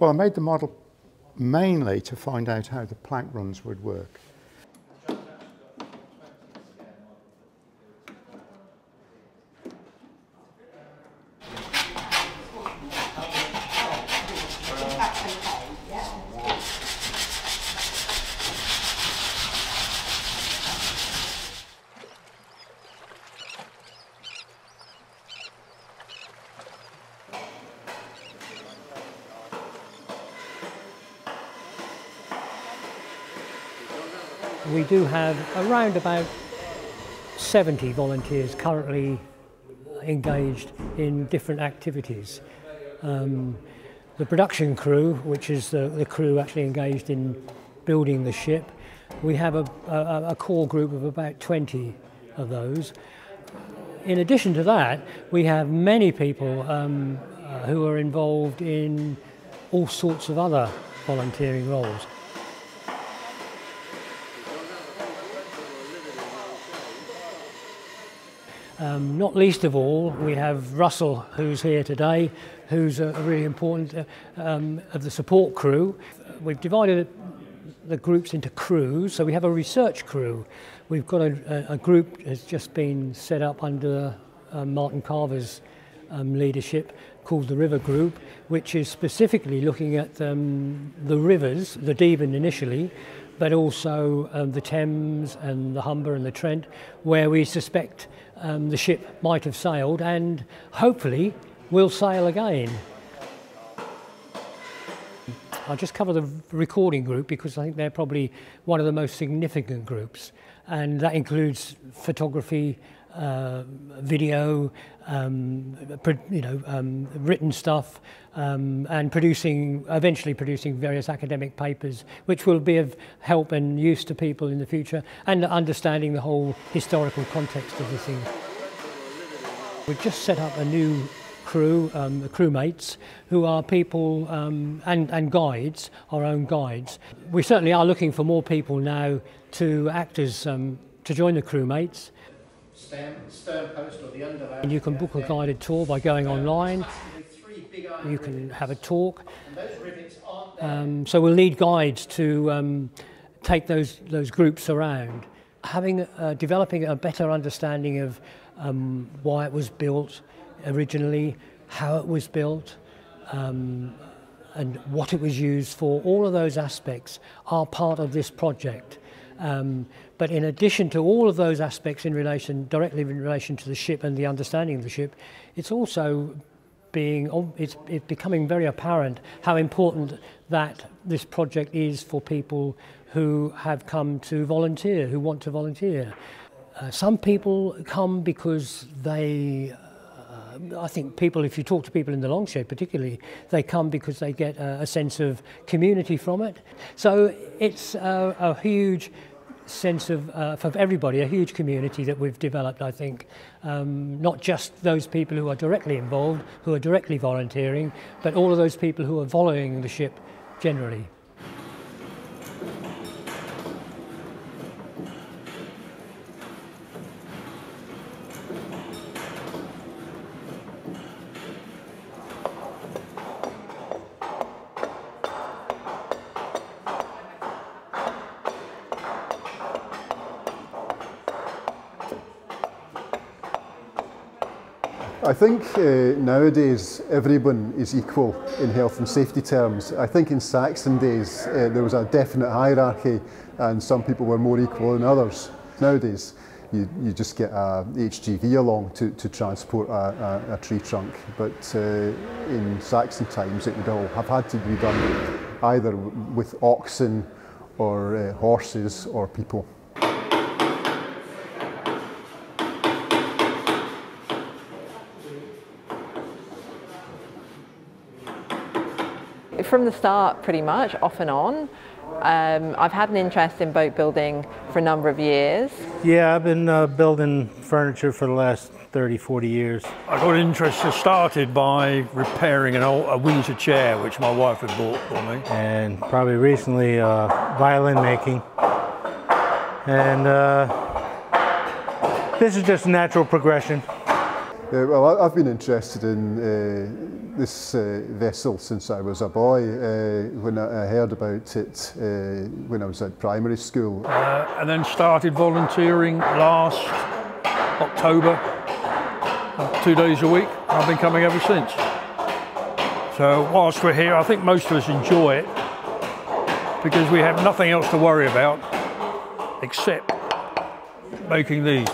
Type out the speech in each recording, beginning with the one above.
Well, I made the model mainly to find out how the plank runs would work. We do have around about 70 volunteers currently engaged in different activities. The production crew, which is the crew actually engaged in building the ship, we have a core group of about 20 of those. In addition to that, we have many people who are involved in all sorts of other volunteering roles. Not least of all, we have Russell, who's here today, who's a really important of the support crew. We've divided the groups into crews, so we have a research crew. We've got a group that's just been set up under Martin Carver's leadership called the River Group, which is specifically looking at the rivers, the Deben initially, but also the Thames and the Humber and the Trent, where we suspect the ship might have sailed and hopefully will sail again. I'll just cover the recording group because I think they're probably one of the most significant groups, and that includes photography, video, written stuff, and eventually producing various academic papers, which will be of help and use to people in the future, and understanding the whole historical context of the thing. We've just set up a new crew, the crewmates, who are people and guides, our own guides. We certainly are looking for more people now to act as to join the crewmates. And you can book a guided tour by going online. You can have a talk. So we'll need guides to take those groups around. Developing a better understanding of why it was built originally, how it was built, and what it was used for. All of those aspects are part of this project. But in addition to all of those aspects directly in relation to the ship and the understanding of the ship, it's also it's becoming very apparent how important that this project is for people who have come to volunteer, who want to volunteer. Some people come because I think if you talk to people in the Longshed particularly, they come because they get a sense of community from it. So it's a huge sense of, for everybody, a huge community that we've developed, I think. Not just those people who are directly involved, who are directly volunteering, but all of those people who are following the ship generally. I think nowadays everyone is equal in health and safety terms. I think in Saxon days there was a definite hierarchy and some people were more equal than others. Nowadays you just get a HGV along to transport a tree trunk, but in Saxon times it would all have had to be done either with oxen or horses or people. From the start, pretty much, off and on. I've had an interest in boat building for a number of years. Yeah, I've been building furniture for the last 30-40 years. I got interested, started by repairing a Windsor chair which my wife had bought for me. And probably recently violin making. And this is just a natural progression. Well, I've been interested in this vessel since I was a boy, when I heard about it when I was at primary school. And then started volunteering last October, 2 days a week. I've been coming ever since. So whilst we're here, I think most of us enjoy it because we have nothing else to worry about except making these.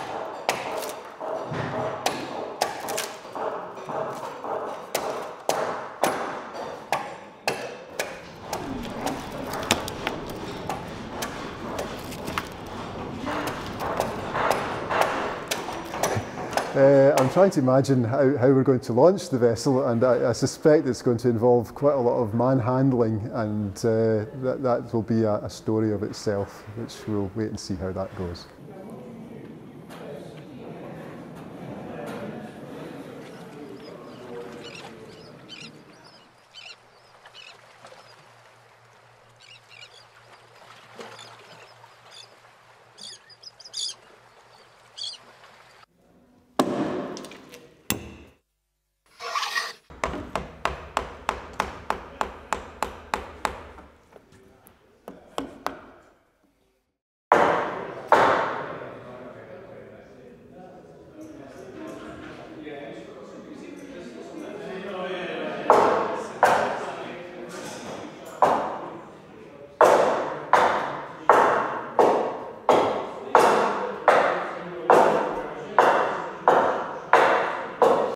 I'm trying to imagine how we're going to launch the vessel, and I suspect it's going to involve quite a lot of manhandling, and that will be a story of itself, which we'll wait and see how that goes.